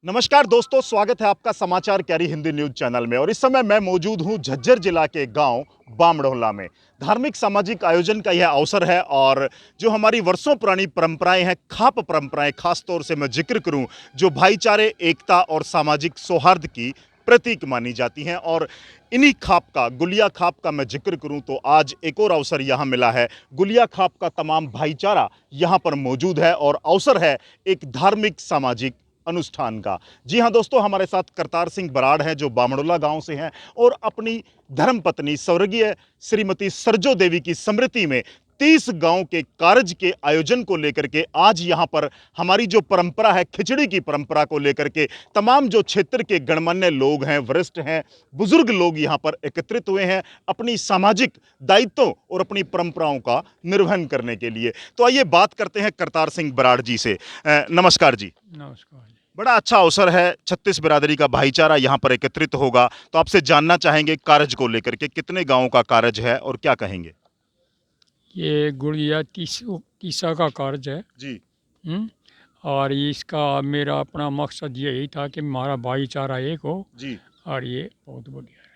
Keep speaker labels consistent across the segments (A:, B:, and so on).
A: नमस्कार दोस्तों, स्वागत है आपका समाचार कैरी हिंदी न्यूज चैनल में। और इस समय मैं मौजूद हूं झज्जर जिला के गांव बामडोला में। धार्मिक सामाजिक आयोजन का यह अवसर है और जो हमारी वर्षों पुरानी परंपराएं हैं, खाप परंपराएं, खास तौर से मैं जिक्र करूं जो भाईचारे, एकता और सामाजिक सौहार्द की प्रतीक मानी जाती हैं। और इन्हीं खाप का, गुलिया खाप का मैं जिक्र करूं तो आज एक और अवसर यहां मिला है। गुलिया खाप का तमाम भाईचारा यहां पर मौजूद है और अवसर है एक धार्मिक सामाजिक अनुष्ठान का। जी हां दोस्तों, हमारे साथ करतार सिंह बराड़ हैं जो बामडोला गांव से हैं और अपनी धर्मपत्नी स्वर्गीय श्रीमती सरजो देवी की स्मृति में 30 गांव के कार्य के आयोजन को लेकर के आज यहां पर हमारी जो परंपरा है, खिचड़ी की परंपरा को लेकर के तमाम जो क्षेत्र के गणमान्य लोग हैं, वरिष्ठ हैं, बुजुर्ग लोग यहां पर एकत्रित हुए हैं अपनी सामाजिक दायित्वों और अपनी परंपराओं का निर्वहन करने के लिए। तो आइए बात करते हैं करतार सिंह बराड़ जी से। नमस्कार जी।
B: नमस्कार जी।
A: बड़ा अच्छा अवसर है, 36 बिरादरी का भाईचारा यहाँ पर एकत्रित होगा। तो आपसे जानना चाहेंगे कार्य को लेकर के कितने गांवों का कार्य है और क्या कहेंगे?
B: ये गुड़िया तीसा का कार्य है।
A: जी।
B: हम्म, और इसका मेरा अपना मकसद यही था कि हमारा भाईचारा एक हो
A: जी।
B: और ये बहुत बढ़िया है।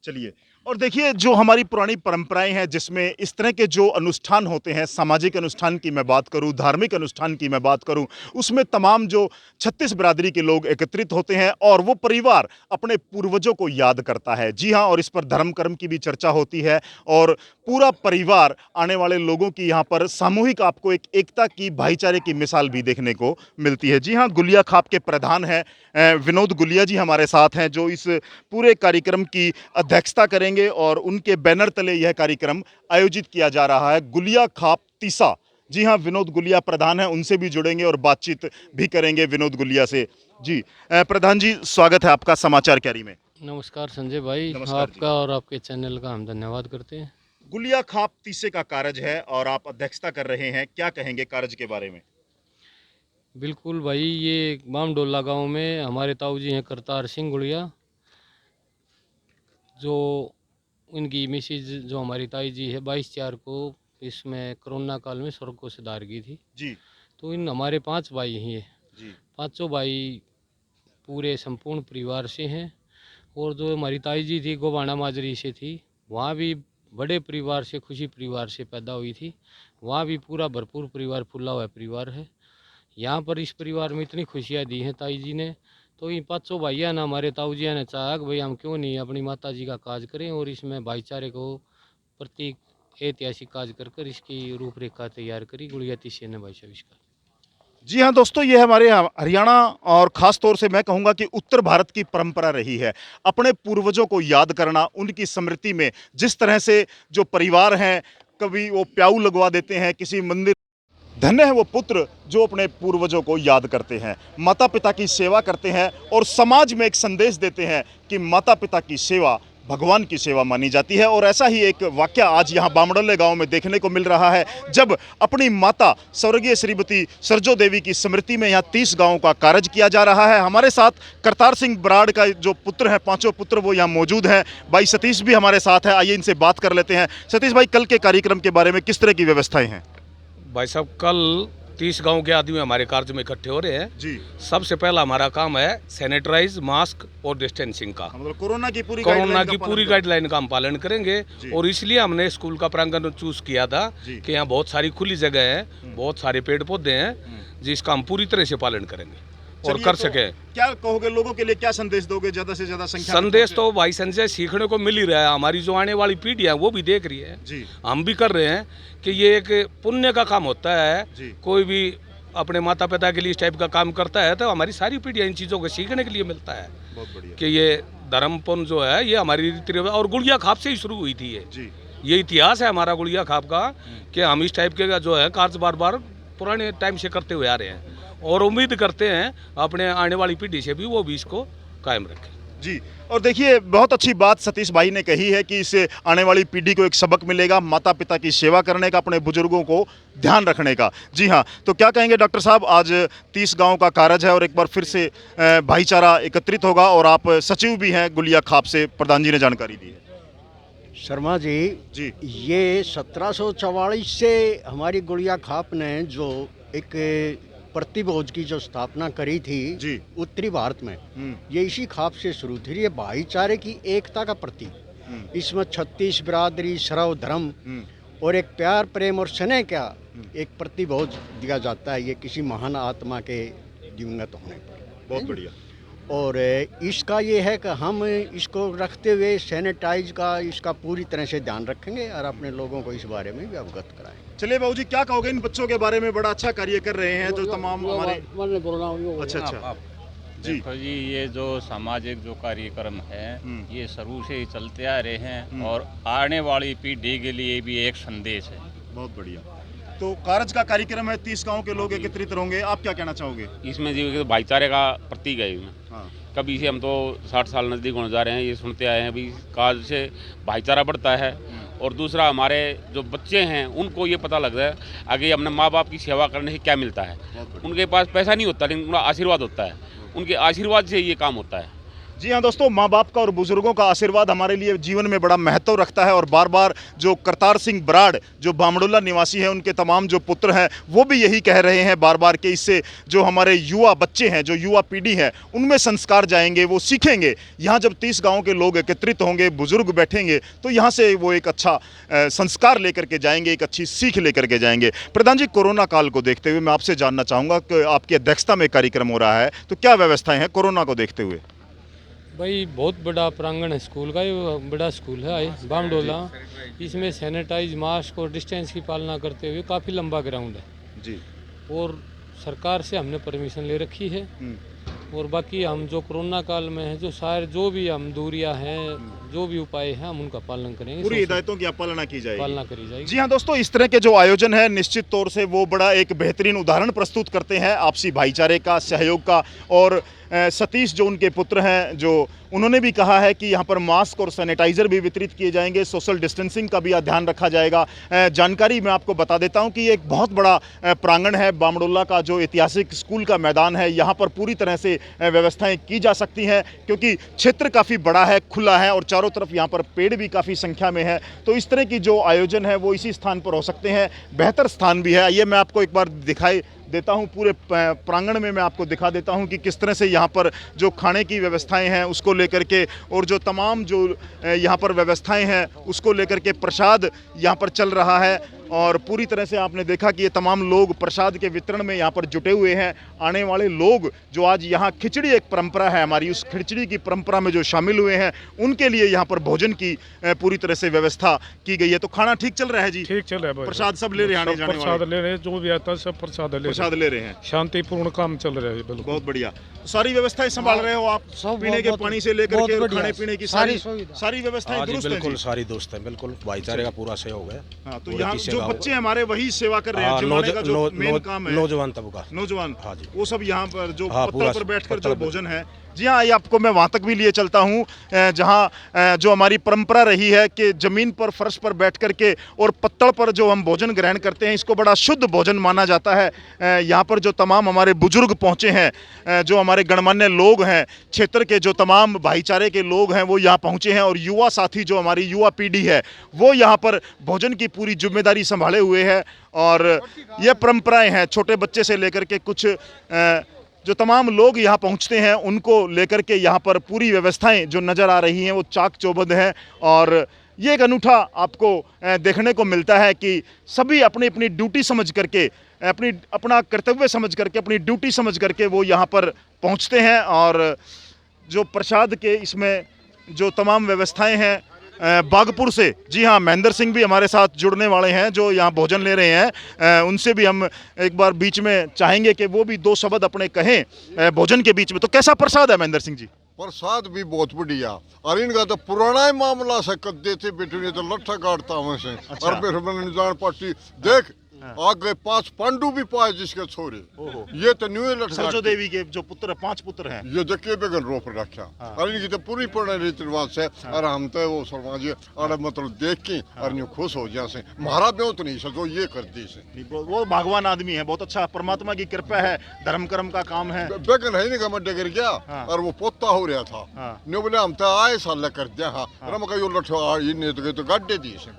A: चलिए, और देखिए जो हमारी पुरानी परंपराएं हैं जिसमें इस तरह के जो अनुष्ठान होते हैं, सामाजिक अनुष्ठान की मैं बात करूं, धार्मिक अनुष्ठान की मैं बात करूं, उसमें तमाम जो 36 बिरादरी के लोग एकत्रित होते हैं और वो परिवार अपने पूर्वजों को याद करता है। जी हाँ, और इस पर धर्म कर्म की भी चर्चा होती है और पूरा परिवार आने वाले लोगों की यहाँ पर सामूहिक आपको एक एकता की, भाईचारे की मिसाल भी देखने को मिलती है। जी हाँ, गुलिया खाप के प्रधान हैं विनोद गुलिया जी हमारे साथ हैं जो इस पूरे कार्यक्रम की अध्यक्षता करेंगे और उनके बैनर तले यह कार्यक्रम आयोजित किया जा रहा है, गुलिया खाप तीसा। जी हाँ, विनोद गुलिया प्रधान हैं, उनसे भी जुड़ेंगे और बातचीत भी करेंगे विनोद गुलिया से। जी प्रधान जी, स्वागत है आपका समाचार कैरी में।
C: नमस्कार संजय भाई,
A: नमस्कार जी।
C: आपका और आपके चैनल का हम धन्यवाद करते हैं।
A: गुलिया खाप तीसे का कार्य है और आप अध्यक्षता कर रहे हैं, क्या कहेंगे कार्य के बारे में?
C: बिल्कुल भाई, ये बामडोला गांव में हमारे ताऊ जी हैं करतार सिंह गुड़िया, जो इनकी मिसिज जो हमारी ताई जी है 22/4 को इसमें कोरोना काल में स्वर्ग को सिधार गई थी।
A: जी।
C: तो इन हमारे 5 भाई ही हैं।
A: जी।
C: पाँचों भाई पूरे संपूर्ण परिवार से हैं। और जो हमारी ताई जी थी गोबाना माजरी से थी, वहाँ भी बड़े परिवार से, खुशी परिवार से पैदा हुई थी। वहाँ भी पूरा भरपूर परिवार, फुला हुआ परिवार है। यहाँ पर इस परिवार में इतनी खुशियाँ दी हैं ताई जी ने, तो इन पाँचों भाइयों ने, हमारे ताऊ जी ने चाहा कि भाई हम क्यों नहीं अपनी माता जी का काज करें और इसमें भाईचारे को प्रतीक ऐतिहासिक काज कर कर इसकी रूपरेखा तैयार करी गुड़िया तीसे ने भाई साहब इसका।
A: जी हाँ दोस्तों, ये हमारे हरियाणा और ख़ास तौर से मैं कहूँगा कि उत्तर भारत की परंपरा रही है अपने पूर्वजों को याद करना, उनकी स्मृति में जिस तरह से जो परिवार हैं, कभी वो प्याऊ लगवा देते हैं किसी मंदिर। धन्य है वो पुत्र जो अपने पूर्वजों को याद करते हैं, माता पिता की सेवा करते हैं और समाज में एक संदेश देते हैं कि माता पिता की सेवा भगवान की सेवा मानी जाती है। और ऐसा ही एक वाकया आज यहाँ बामडोले गांव में देखने को मिल रहा है, जब अपनी माता स्वर्गीय श्रीमती सरजो देवी की स्मृति में यहाँ 30 गांवों का कार्य किया जा रहा है। हमारे साथ करतार सिंह बराड़ का जो पुत्र है, 5 पुत्र, वो यहाँ मौजूद हैं। भाई सतीश भी हमारे साथ है, आइए इनसे बात कर लेते हैं। सतीश भाई, कल के कार्यक्रम के बारे में किस तरह की व्यवस्थाएं हैं?
D: भाई साहब, कल 30 गांव के आदमी हमारे कार्य में इकट्ठे हो रहे हैं।
A: जी।
D: सबसे पहला हमारा काम है सैनिटाइज, मास्क और डिस्टेंसिंग का।
A: मतलब कोरोना की पूरी
D: गाइडलाइन का हम पालन करेंगे। और इसलिए हमने स्कूल का प्रांगण चूज किया था कि यहाँ बहुत सारी खुली जगह है, बहुत सारे पेड़ पौधे हैं, जिसका हम पूरी तरह से पालन करेंगे और कर सके।
A: क्या कहोगे लोगों के लिए, क्या संदेश दोगे ज्यादा से ज्यादा संख्या?
D: संदेश तो भाई संजय सीखने को मिल ही रहा है, हमारी जो आने वाली पीढ़ी है वो भी देख रही है
A: जी।
D: हम भी कर रहे हैं कि ये एक पुण्य का काम होता है
A: जी।
D: कोई भी अपने माता पिता के लिए इस टाइप का काम करता है तो हमारी सारी पीढ़ियाँ इन चीज़ों को सीखने के लिए मिलता है।
A: बहुत बढ़िया।
D: कि ये धर्मपुण्य जो है ये हमारी रीति रिवाज और गुड़िया खाप से ही शुरू हुई थी। ये इतिहास है हमारा गुड़िया खाप का कि हम इस टाइप के जो है कार्य बार बार पुराने टाइम से करते हुए आ रहे हैं और उम्मीद करते हैं अपने आने वाली पीढ़ी से भी वो भी इसको कायम रखें।
A: जी। और देखिए, बहुत अच्छी बात सतीश भाई ने कही है कि इससे आने वाली पीढ़ी को एक सबक मिलेगा, माता पिता की सेवा करने का, अपने बुजुर्गों को ध्यान रखने का। जी हाँ, तो क्या कहेंगे डॉक्टर साहब, आज 30 गांव का कार्य है और एक बार फिर से भाईचारा एकत्रित होगा और आप सचिव भी हैं गुलिया खाप से, प्रधान जी ने जानकारी दी है।
E: शर्मा जी,
A: जी।
E: ये 1744 से हमारी गुड़िया खाप ने जो एक प्रतिभोज की जो स्थापना करी थी
A: जी।
E: उत्तरी भारत में, ये इसी खाप से शुरू थी। ये भाईचारे की एकता का प्रतीक। इसमें 36 बिरादरी, श्रव, धर्म और एक प्यार, प्रेम और स्नेह का एक प्रतिभोज दिया जाता है, ये किसी महान आत्मा के दिवंगत होने पर।
A: बहुत बढ़िया।
E: और इसका ये है कि हम इसको रखते हुए सैनिटाइज का इसका पूरी तरह से ध्यान रखेंगे और अपने लोगों को इस बारे में भी अवगत कराएं।
A: चलिए बाबूजी, क्या कहोगे इन बच्चों के बारे में? बड़ा अच्छा कार्य कर रहे हैं जो तमाम हमारे। अच्छा अच्छा जी।
F: देखो जी, ये जो सामाजिक जो कार्यक्रम है ये शुरू से ही चलते आ रहे हैं और आने वाली पीढ़ी के लिए भी एक संदेश है।
A: बहुत बढ़िया। तो कारज का कार्यक्रम है, 30 गांव के लोग एकत्रित होंगे, आप क्या कहना चाहोगे?
F: इसमें जी भाईचारे का प्रतीक है इसमें।
A: हाँ।
F: कभी से हम तो 60 साल नज़दीक होने जा रहे हैं, ये सुनते आए हैं, अभी काज से भाईचारा बढ़ता है। और दूसरा, हमारे जो बच्चे हैं उनको ये पता लगता है आगे अपने माँ बाप की सेवा करने से क्या मिलता है। उनके पास पैसा नहीं होता लेकिन उनका आशीर्वाद होता है, उनके आशीर्वाद से ये काम होता है।
A: जी हाँ दोस्तों, माँ बाप का और बुजुर्गों का आशीर्वाद हमारे लिए जीवन में बड़ा महत्व रखता है। और बार बार जो करतार सिंह बराड़ जो बामड़ोला निवासी हैं, उनके तमाम जो पुत्र हैं वो भी यही कह रहे हैं बार बार कि इससे जो हमारे युवा बच्चे हैं, जो युवा पीढ़ी है, उनमें संस्कार जाएंगे, वो सीखेंगे। यहाँ जब 30 गाँव के लोग एकत्रित होंगे, बुजुर्ग बैठेंगे, तो यहाँ से वो एक अच्छा संस्कार लेकर के जाएंगे, एक अच्छी सीख लेकर के जाएंगे। प्रधान जी, कोरोना काल को देखते हुए मैं आपसे जानना चाहूँगा कि आपकी अध्यक्षता में कार्यक्रम हो रहा है, तो क्या व्यवस्थाएँ हैं कोरोना को देखते हुए?
C: भाई बहुत बड़ा प्रांगण है स्कूल का, ये बड़ा स्कूल है बामडोला। इसमें सैनिटाइज, मास्क और डिस्टेंस की पालना करते हुए काफ़ी लंबा ग्राउंड है
A: जी।
C: और सरकार से हमने परमिशन ले रखी है। और बाकी हम जो कोरोना काल में है, जो सारे जो भी हम दूरियां हैं, जो भी उपाय हैं, हम उनका पालन करेंगे।
A: पूरी हिदायतों की पालना की जाएगी।
C: पालना करी जाएगी।
A: जी हाँ दोस्तों, इस तरह के जो आयोजन है निश्चित तौर से वो बड़ा एक बेहतरीन उदाहरण प्रस्तुत करते हैं आपसी भाईचारे का, सहयोग का। और सतीश जो उनके पुत्र हैं, जो उन्होंने भी कहा है कि यहाँ पर मास्क और सैनिटाइज़र भी वितरित किए जाएंगे, सोशल डिस्टेंसिंग का भी ध्यान रखा जाएगा। जानकारी मैं आपको बता देता हूँ कि ये एक बहुत बड़ा प्रांगण है बामड़ोला का, जो ऐतिहासिक स्कूल का मैदान है। यहाँ पर पूरी तरह से व्यवस्थाएं की जा सकती हैं क्योंकि क्षेत्र काफ़ी बड़ा है, खुला है और चारों तरफ यहाँ पर पेड़ भी काफ़ी संख्या में है। तो इस तरह की जो आयोजन है वो इसी स्थान पर हो सकते हैं। बेहतर स्थान भी है। आइए मैं आपको एक बार दिखाई देता हूं, पूरे प्रांगण में मैं आपको दिखा देता हूं कि किस तरह से यहाँ पर जो खाने की व्यवस्थाएं हैं उसको लेकर के, और जो तमाम जो यहाँ पर व्यवस्थाएं हैं उसको लेकर के प्रसाद यहाँ पर चल रहा है। और पूरी तरह से आपने देखा कि ये तमाम लोग प्रसाद के वितरण में यहाँ पर जुटे हुए हैं। आने वाले लोग जो आज यहाँ खिचड़ी एक परंपरा है हमारी, उस खिचड़ी की परंपरा में जो शामिल हुए हैं उनके लिए यहाँ पर भोजन की पूरी तरह से व्यवस्था की गई है। तो खाना ठीक चल रहा है जी?
B: ठीक चल रहा है।
A: प्रसाद सब ले रहे हैं, आने जाने वाले
B: प्रसाद ले रहे हैं, जो भी आता है सब प्रसाद ले रहे हैं। शांतिपूर्ण काम चल रहा है। बिल्कुल
A: बहुत बढ़िया। सारी व्यवस्थाएं संभाल रहे हो आप? पीने के पानी से लेकर के खाने पीने की सारी व्यवस्थाएं दुरुस्त हैं?
G: बिल्कुल सारी दोस्त है, बिल्कुल भाईचारे का पूरा सहयोग है।
A: हाँ, तो यहाँ जो बच्चे हमारे वही सेवा कर रहे हैं, जिमाने का जो मेन काम है,
G: नौजवान तबका,
A: नौजवान,
G: हाँ जी,
A: वो सब यहाँ पर जो
G: हाँ,
A: पत्तल पर बैठकर जो भोजन है। जी हाँ, ये आपको मैं वहाँ तक भी लिए चलता हूँ जहाँ जो हमारी परंपरा रही है कि ज़मीन पर, फर्श पर बैठ कर के और पत्तल पर जो हम भोजन ग्रहण करते हैं, इसको बड़ा शुद्ध भोजन माना जाता है। यहाँ पर जो तमाम हमारे बुजुर्ग पहुँचे हैं, जो हमारे गणमान्य लोग हैं, क्षेत्र के जो तमाम भाईचारे के लोग हैं, वो यहाँ पहुँचे हैं। और युवा साथी जो हमारी युवा पीढ़ी है वो यहाँ पर भोजन की पूरी जिम्मेदारी संभाले हुए है। और ये परंपराएं हैं, छोटे बच्चे से लेकर के कुछ जो तमाम लोग यहाँ पहुँचते हैं उनको लेकर के यहाँ पर पूरी व्यवस्थाएं जो नज़र आ रही हैं वो चाक चौबंद हैं। और ये एक अनूठा आपको देखने को मिलता है कि सभी अपनी अपनी ड्यूटी समझ करके, अपना कर्तव्य समझ करके, अपनी ड्यूटी समझ करके वो यहाँ पर पहुँचते हैं। और जो प्रसाद के इसमें जो तमाम व्यवस्थाएं हैं बागपुर से, जी हाँ, महेंद्र सिंह भी हमारे साथ जुड़ने वाले हैं जो यहाँ भोजन ले रहे हैं। उनसे भी हम एक बार बीच में चाहेंगे कि वो भी दो शब्द अपने कहें भोजन के बीच में। तो कैसा प्रसाद है महेंद्र सिंह जी?
H: प्रसाद भी बहुत बढ़िया, और इनका तो पुराना ही मामला से कर देते बेटे तो लट्ठा काटता हूँ से।
A: अच्छा।
H: और फिर मैंने जान पार्टी देख आगे 5 पांडु भी पाए जिसके छोरे, ये तो न्यू
A: सरजो देवी के जो पुत्र, 5 पुत्र हैं,
H: ये देखे बेगन रोप रखा। और इनकी तो पूरी पुरानी रीति रिवाज से। और हम तो वो समाज और मतलब देख के और न्यू खुश हो जैसे महाराज ब्यों तो नहीं सको ये कर दी से।
A: वो भगवान आदमी है, बहुत अच्छा, परमात्मा की कृपा है, धर्म कर्म का काम है।
H: बेगन है नहीं का गिर गया और वो पोता हो रहा था, न्यू बोले हम तो आए साल कर दिया। हाँ, रम का यो लट्ठा तो गड्ढे दी से।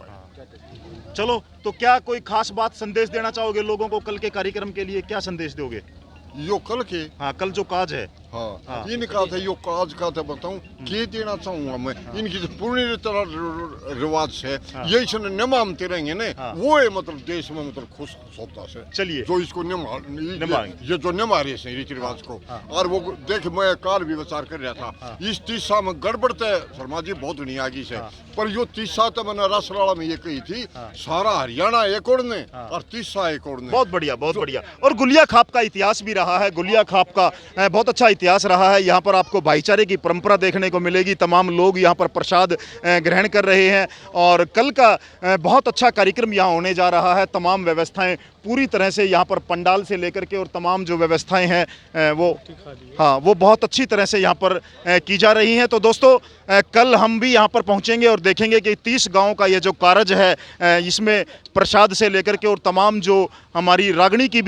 A: चलो, तो क्या कोई खास बात संदेश देना चाहोगे लोगों को? कल के कार्यक्रम के लिए क्या संदेश दोगे?
H: यो कल के
A: हाँ कल जो काज है
H: हाँ
A: हाँ।
H: इनका था यो काज का था बताऊं के देना चाहूंगा मैं इनकी जो पूरी तरह रिवाज है यही से न मानते रहेंगे ना
A: हाँ।
H: वो है मतलब देश में मतलब खुश होता से
A: चलिए
H: जो इसको ये जो न मारे से रीति रिवाज को और वो देख मैं काल भी विचार कर रहा था इस 30 साल में गड़बड़ है शर्मा जी बहुत नहीं आगी से पर यो 30 साल तो मैंने रसलाड़ा में ये कही थी सारा हरियाणा एक और ने और 30 साल एक और ने
A: बहुत बढ़िया बहुत बढ़िया। और गुलिया खाप का इतिहास भी रहा है, गुलिया खाप का बहुत अच्छा इतिहास रहा है। यहाँ पर आपको भाईचारे की परंपरा देखने को मिलेगी, तमाम लोग यहाँ पर प्रसाद ग्रहण कर रहे हैं और कल का बहुत अच्छा कार्यक्रम यहाँ होने जा रहा है। तमाम व्यवस्थाएं पूरी तरह से यहाँ पर पंडाल से लेकर के और तमाम जो व्यवस्थाएं हैं वो बहुत अच्छी तरह से यहाँ पर की जा रही हैं। तो दोस्तों कल हम भी यहाँ पर पहुँचेंगे और देखेंगे कि 30 गाँव का ये जो कारज है इसमें प्रसाद से लेकर के और तमाम जो हमारी रागनी का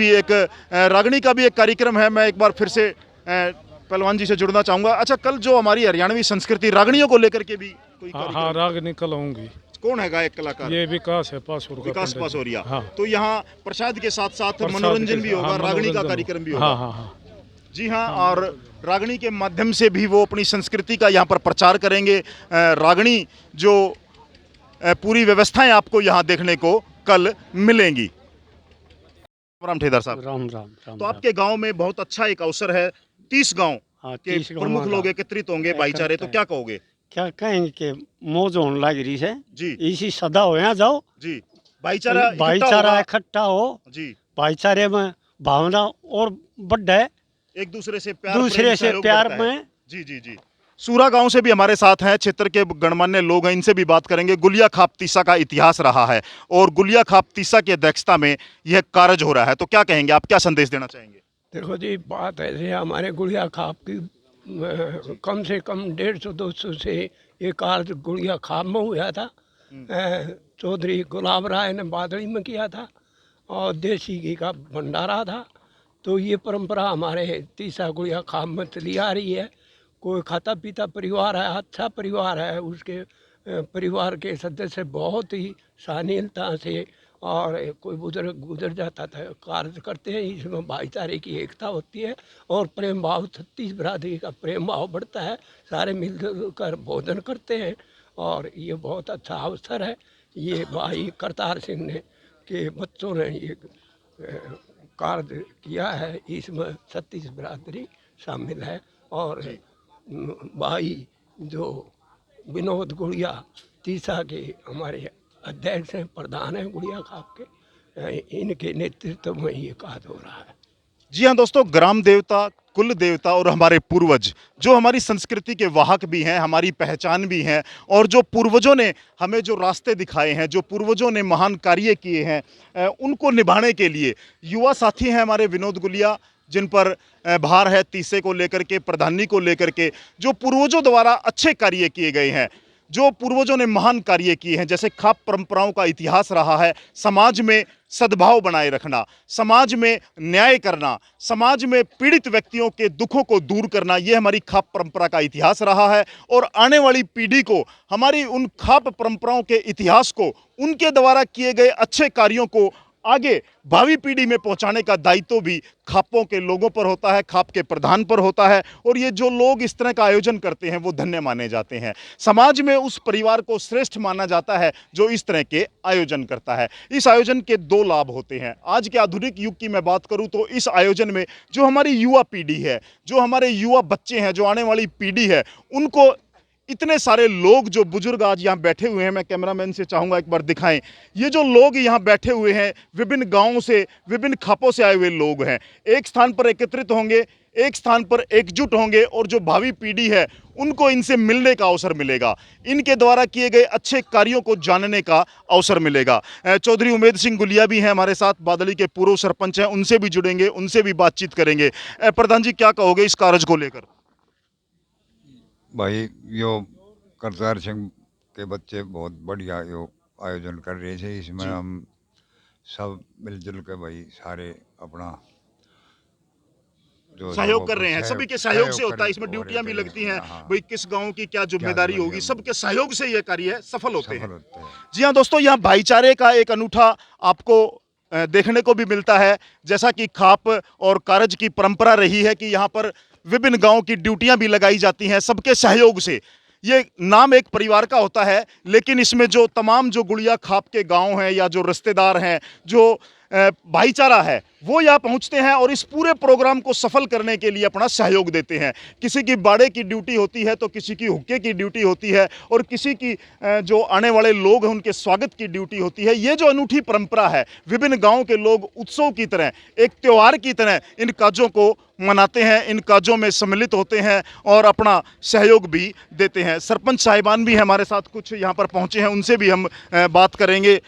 A: भी एक कार्यक्रम है। मैं एक बार फिर से पहलवान जी से जुड़ना चाहूँगा। अच्छा, कल जो हमारी हरियाणवी संस्कृति रागनियों को लेकर के भी कोई
I: हाँ रागनी कल आऊंगी।
A: कौन है गायक कलाकार?
I: ये विकास है पासोर
A: विकास पासोरिया।
I: हाँ।
A: तो यहाँ प्रसाद के साथ साथ
I: प्रसाद
A: मनोरंजन
I: के
A: भी
I: साथ,
A: होगा,
I: हाँ,
A: रागनी का
I: मनोरंजन।
A: कार्यक्रम भी होगा।
I: हाँ हाँ हाँ
A: जी हाँ, और रागनी के माध्यम से भी वो अपनी संस्कृति का यहाँ पर प्रचार करेंगे। रागनी जो पूरी व्यवस्थाएं आपको यहाँ देखने को कल मिलेंगी। राम ठेदार साहब,
B: राम राम राम।
A: तो आपके गांव में बहुत अच्छा एक अवसर है, 30 गांव
B: हाँ,
A: के
B: 30 गाँव
A: प्रमुख
B: का
A: लोग एकत्रित होंगे भाईचारे, तो क्या कहोगे?
B: क्या कहेंगे कि मौज होने लग रही है
A: जी
B: इसी सदा हो यहाँ जाओ
A: जी, भाईचारा इकट्ठा
B: भाईचारा
A: होगा।
B: इकट्ठा हो,
A: जी,
B: भाईचारे में भावना और बढ़े,
A: एक दूसरे से प्यार
B: दूसरे
A: प्रेम,
B: से
A: सहयोग
B: प्यार
A: बढ़ता है।
B: में।
A: जी जी जी। सूरा गांव से भी हमारे साथ हैं, क्षेत्र के गणमान्य लोग हैं, इनसे भी बात करेंगे। गुलिया खाप तीसा का इतिहास रहा है और गुलिया खाप तीसा की अध्यक्षता में यह कार्य हो रहा है, तो क्या कहेंगे आप, क्या संदेश देना चाहेंगे?
J: देखो जी, बात ऐसे है, हमारे गुड़िया खाप की कम से कम 150-200 से ये कार्य गुड़िया खाप में हुआ था। चौधरी गुलाब राय ने बादड़ी में किया था और देसी घी का भंडारा था। तो ये परंपरा हमारे तीसा गुड़िया खाप में चली आ रही है। कोई खाता पीता परिवार है, अच्छा परिवार है, उसके परिवार के सदस्य बहुत ही शालीनता से और कोई बुजुर्ग गुजर जाता था कार्य करते हैं। इसमें भाईचारे की एकता होती है और प्रेम भाव, 36 बिरादरी का प्रेम भाव बढ़ता है। सारे मिलजुल कर भोजन करते हैं और ये बहुत अच्छा अवसर है। ये भाई करतार सिंह ने के बच्चों ने ये कार्य किया है, इसमें 36 बिरादरी शामिल है। और भाई जो विनोद गुड़िया तीसा के हमारे अध्यक्ष हैं, प्रधान हैं गुड़िया खाप के, इनके नेतृत्व में ये कार्य हो रहा है।
A: जी हाँ दोस्तों, ग्राम देवता, कुल देवता और हमारे पूर्वज जो हमारी संस्कृति के वाहक भी हैं, हमारी पहचान भी हैं, और जो पूर्वजों ने हमें जो रास्ते दिखाए हैं, जो पूर्वजों ने महान कार्य किए हैं, उनको निभाने के लिए युवा साथी हैं हमारे विनोद गुलिया, जिन पर भार है तीसे को लेकर के, प्रधानी को लेकर के, जो पूर्वजों द्वारा अच्छे कार्य किए गए हैं, जो पूर्वजों ने महान कार्य किए हैं। जैसे खाप परंपराओं का इतिहास रहा है, समाज में सद्भाव बनाए रखना, समाज में न्याय करना, समाज में पीड़ित व्यक्तियों के दुखों को दूर करना, ये हमारी खाप परंपरा का इतिहास रहा है। और आने वाली पीढ़ी को हमारी उन खाप परंपराओं के इतिहास को, उनके द्वारा किए गए अच्छे कार्यों को आगे भावी पीढ़ी में पहुंचाने का दायित्व भी खापों के लोगों पर होता है, खाप के प्रधान पर होता है। और ये जो लोग इस तरह का आयोजन करते हैं वो धन्य माने जाते हैं। समाज में उस परिवार को श्रेष्ठ माना जाता है जो इस तरह के आयोजन करता है। इस आयोजन के 2 लाभ होते हैं। आज के आधुनिक युग की मैं बात करूं तो इस आयोजन में जो हमारी युवा पीढ़ी है, जो हमारे युवा बच्चे हैं, जो आने वाली पीढ़ी है, उनको इतने सारे लोग जो बुजुर्ग आज यहाँ बैठे हुए हैं, मैं कैमरामैन से चाहूँगा एक बार दिखाएं, ये जो लोग यहाँ बैठे हुए हैं विभिन्न गांवों से, विभिन्न खापों से आए हुए लोग हैं, एक स्थान पर एकत्रित होंगे, एक स्थान पर एकजुट होंगे और जो भावी पीढ़ी है उनको इनसे मिलने का अवसर मिलेगा, इनके द्वारा किए गए अच्छे कार्यों को जानने का अवसर मिलेगा। चौधरी उमेद सिंह गुलिया भी हैं हमारे साथ, बादली के पूर्व सरपंच हैं, उनसे भी जुड़ेंगे, उनसे भी बातचीत करेंगे। प्रधान जी, क्या कहोगे इस कार्य को लेकर?
K: भाई यो करतार सिंह के बच्चे बहुत बढ़िया यो आयोजन कर रहे थे। इसमें हम सब मिलजुल के भाई सारे अपना जो
A: सहयोग कर रहे हैं, सभी के सहयोग से होता है। इसमें ड्यूटियां भी लगती हैं, भाई किस गांव की क्या जिम्मेदारी होगी, सबके सहयोग से ये कार्य सफल होते हैं। जी हाँ दोस्तों, यहाँ भाईचारे का एक अनूठा आपको देखने को भी मिलता है। जैसा कि खाप और कारज की परंपरा रही है कि यहाँ पर विभिन्न गांव की ड्यूटियां भी लगाई जाती हैं सबके सहयोग से। ये नाम एक परिवार का होता है, लेकिन इसमें जो तमाम जो गुड़िया खाप के गांव हैं या जो रिश्तेदार हैं, जो भाईचारा है, वो यहाँ पहुँचते हैं और इस पूरे प्रोग्राम को सफल करने के लिए अपना सहयोग देते हैं। किसी की बाड़े की ड्यूटी होती है तो किसी की हुक्के की ड्यूटी होती है और किसी की जो आने वाले लोग हैं उनके स्वागत की ड्यूटी होती है। ये जो अनूठी परंपरा है, विभिन्न गाँव के लोग उत्सव की तरह, एक त्यौहार की तरह इन काजों को मनाते हैं, इन काजों में सम्मिलित होते हैं और अपना सहयोग भी देते हैं। सरपंच साहिबान भी हमारे साथ कुछ यहाँ पर पहुँचे हैं, उनसे भी हम बात करेंगे।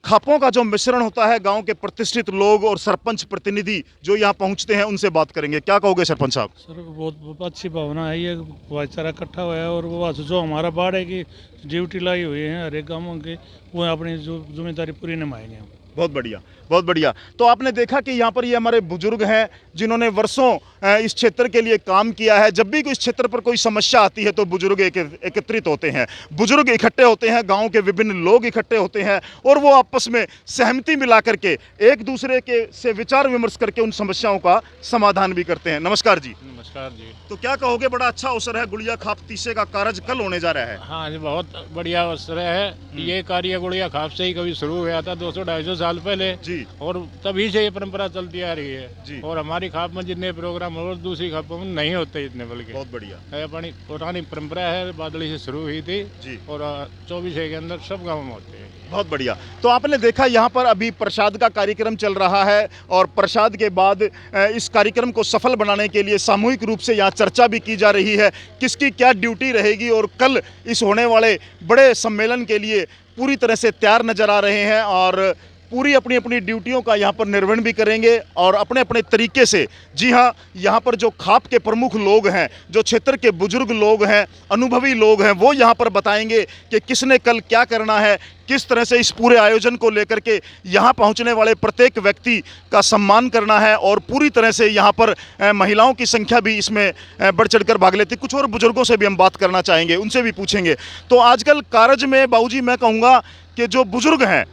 A: खापों का जो मिश्रण होता है, गांव के प्रतिष्ठित लोग और सरपंच प्रतिनिधि जो यहाँ पहुँचते हैं, उनसे बात करेंगे। क्या कहोगे सरपंच साहब?
I: सर बहुत अच्छी भावना है, ये भाईचारा इकट्ठा हुआ है और वो जो हमारा बाड़े की ड्यूटी लाई हुई है हर एक गाँवों के, वो अपनी जो जिम्मेदारी पूरी निभाएंगे हम।
A: बहुत बढ़िया, बहुत बढ़िया। तो आपने देखा कि यहाँ पर ये हमारे बुजुर्ग हैं जिन्होंने वर्षों इस क्षेत्र के लिए काम किया है। जब भी इस क्षेत्र पर कोई समस्या आती है तो बुजुर्ग एकत्रित होते हैं, बुजुर्ग इकट्ठे होते हैं, गांव के विभिन्न लोग इकट्ठे होते हैं और वो आपस में सहमति मिला करके एक दूसरे के से विचार विमर्श करके उन समस्याओं का समाधान भी करते हैं। नमस्कार जी।
I: नमस्कार जी।
A: तो क्या कहोगे, बड़ा अच्छा अवसर है, गुड़िया खाप तीसे का कार्य कल होने जा रहा है।
I: हाँ जी, बहुत बढ़िया अवसर है। ये कार्य गुड़िया खाप से ही कभी शुरू हुआ था 200-250 साल पहले
A: जी,
I: और तभी से ये परंपरा चलती आ रही है
A: जी।
I: और हमारी खाप में जितने प्रोग्राम और दूसरी खापों में नहीं होते इतने, बल्कि
A: बहुत बढ़िया
I: है अपनी पुरानी परंपरा है, बादली से शुरू हुई थी
A: जी
I: और 24 के अंदर सब गाँव में होते हैं।
A: बहुत बढ़िया। तो आपने देखा यहाँ पर अभी प्रसाद का कार्यक्रम चल रहा है और प्रसाद के बाद इस कार्यक्रम को सफल बनाने के लिए सामूहिक रूप से यहाँ चर्चा भी की जा रही है किसकी क्या ड्यूटी रहेगी और कल इस होने वाले बड़े सम्मेलन के लिए पूरी तरह से तैयार नजर आ रहे हैं और पूरी अपनी अपनी ड्यूटियों का यहाँ पर निर्वहन भी करेंगे और अपने अपने तरीके से। जी हाँ, यहाँ पर जो खाप के प्रमुख लोग हैं, जो क्षेत्र के बुजुर्ग लोग हैं, अनुभवी लोग हैं, वो यहाँ पर बताएंगे कि किसने कल क्या करना है, किस तरह से इस पूरे आयोजन को लेकर के यहाँ पहुँचने वाले प्रत्येक व्यक्ति का सम्मान करना है और पूरी तरह से यहाँ पर महिलाओं की संख्या भी इसमें बढ़ चढ़कर भाग लेती। कुछ और बुजुर्गों से भी हम बात करना चाहेंगे, उनसे भी पूछेंगे। तो आजकल कारज में बाबूजी मैं कहूँगा कि जो बुजुर्ग हैं,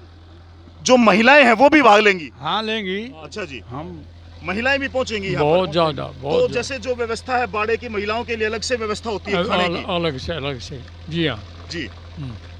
A: जो महिलाएं हैं, वो भी भाग लेंगी।
B: हाँ लेंगी।
A: अच्छा जी,
B: हम
A: महिलाएं भी पहुंचेंगी यहाँ
B: बहुत
A: पर?
B: ज़्यादा,
A: तो
B: बहुत
A: जैसे जो व्यवस्था है बाड़े की महिलाओं के लिए अलग से व्यवस्था होती है खाने की?
B: अलग से। जी हाँ
A: जी।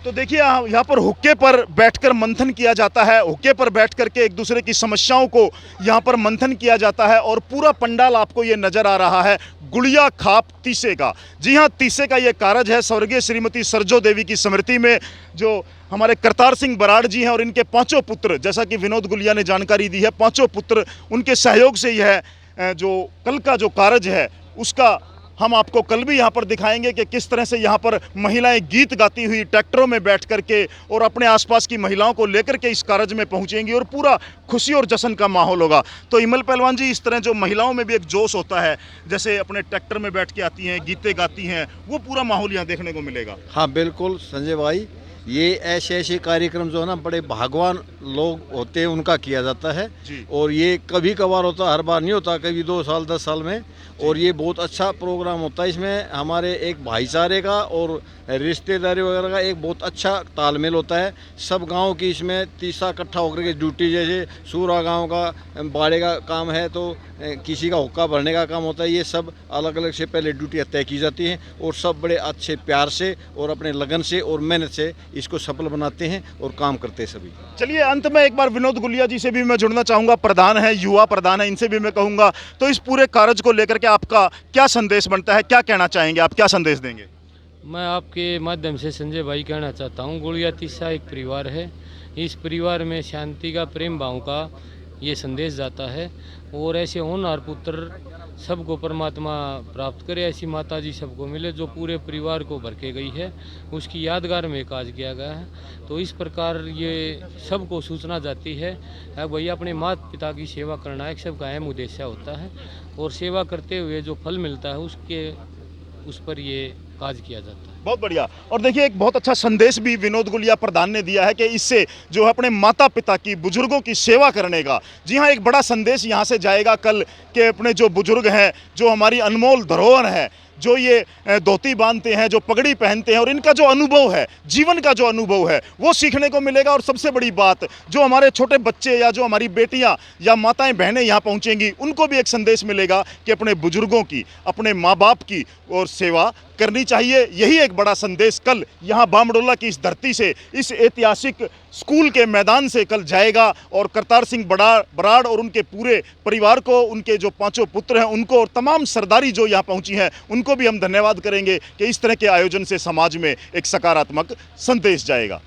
A: तो देखिए यहाँ पर हुक्के पर बैठकर मंथन किया जाता है, हुक्के पर बैठ करके एक दूसरे की समस्याओं को यहाँ पर मंथन किया जाता है और पूरा पंडाल आपको ये नजर आ रहा है गुड़िया खाप तीसे का। जी हाँ, तीसे का ये कारज है स्वर्गीय श्रीमती सरजो देवी की स्मृति में, जो हमारे करतार सिंह बराड़ जी हैं और इनके पांचों पुत्र, जैसा कि विनोद गुलिया ने जानकारी दी है, पांचों पुत्र उनके सहयोग से यह जो कल का जो कारज है उसका हम आपको कल भी यहाँ पर दिखाएंगे कि किस तरह से यहाँ पर महिलाएं गीत गाती हुई ट्रैक्टरों में बैठ करके और अपने आसपास की महिलाओं को लेकर के इस कारज में पहुँचेंगी और पूरा खुशी और जश्न का माहौल होगा। तो इमल पहलवान जी, इस तरह जो महिलाओं में भी एक जोश होता है, जैसे अपने ट्रैक्टर में बैठ के आती हैं, गीतें गाती हैं, वो पूरा माहौल यहाँ देखने को मिलेगा।
E: हाँ बिल्कुल संजय भाई, ये ऐसे कार्यक्रम जो है ना बड़े भगवान लोग होते हैं उनका किया जाता है
A: जी।
E: और ये कभी कभार होता, हर बार नहीं होता, कभी 2 साल 10 साल में, और ये बहुत अच्छा प्रोग्राम होता है। इसमें हमारे एक भाईचारे का और रिश्तेदारी वगैरह का एक बहुत अच्छा तालमेल होता है। सब गांव की इसमें तीसा इकट्ठा होकर के ड्यूटी, जैसे सूरा गांव का बाड़े का काम है तो किसी का हुक्का भरने का काम होता है, ये सब अलग अलग से पहले ड्यूटियाँ तय की जाती हैं और सब बड़े अच्छे प्यार से और अपने लगन से और मेहनत से इसको सफल बनाते हैं और काम करते हैं सभी।
A: चलिए, अंत में एक बार विनोद गुलिया जी से भी मैं जुड़ना चाहूँगा, प्रधान है, युवा प्रधान है, इनसे भी मैं कहूँगा तो इस पूरे कारज को लेकर के आपका क्या संदेश बनता है, क्या कहना चाहेंगे आप, क्या संदेश देंगे?
C: मैं आपके माध्यम से संजय भाई कहना चाहता हूँ, गुड़िया तीसा एक परिवार है। इस परिवार में शांति का, प्रेम भाव का ये संदेश जाता है और ऐसे होनहार पुत्र सबको परमात्मा प्राप्त करे, ऐसी माता जी सबको मिले जो पूरे परिवार को भर के गई है, उसकी यादगार में काज किया गया है। तो इस प्रकार ये सबको सूचना जाती है भैया अपने माता पिता की सेवा करना एक सबका अहम उद्देश्य होता है और सेवा करते हुए जो फल मिलता है उस पर ये काज किया जाता है।
A: बहुत बढ़िया। और देखिए एक बहुत अच्छा संदेश भी विनोद गुलिया प्रधान ने दिया है कि इससे जो है अपने माता पिता की, बुजुर्गों की सेवा करने का, जी हाँ, एक बड़ा संदेश यहाँ से जाएगा कल के अपने जो बुजुर्ग हैं, जो हमारी अनमोल धरोहर है, जो ये धोती बांधते हैं, जो पगड़ी पहनते हैं, और इनका जो अनुभव है, जीवन का जो अनुभव है, वो सीखने को मिलेगा। और सबसे बड़ी बात, जो हमारे छोटे बच्चे या जो हमारी बेटियां या माताएं बहनें यहाँ पहुँचेंगी, उनको भी एक संदेश मिलेगा कि अपने बुजुर्गों की, अपने माँ बाप की और सेवा करनी चाहिए। यही एक बड़ा संदेश कल यहाँ बामडोला की इस धरती से, इस ऐतिहासिक स्कूल के मैदान से कल जाएगा। और करतार सिंह बराड़ और उनके पूरे परिवार को, उनके जो 5 पुत्र हैं उनको, और तमाम सरदारी जो यहाँ पहुँची हैं उनको भी हम धन्यवाद करेंगे कि इस तरह के आयोजन से समाज में एक सकारात्मक संदेश जाएगा।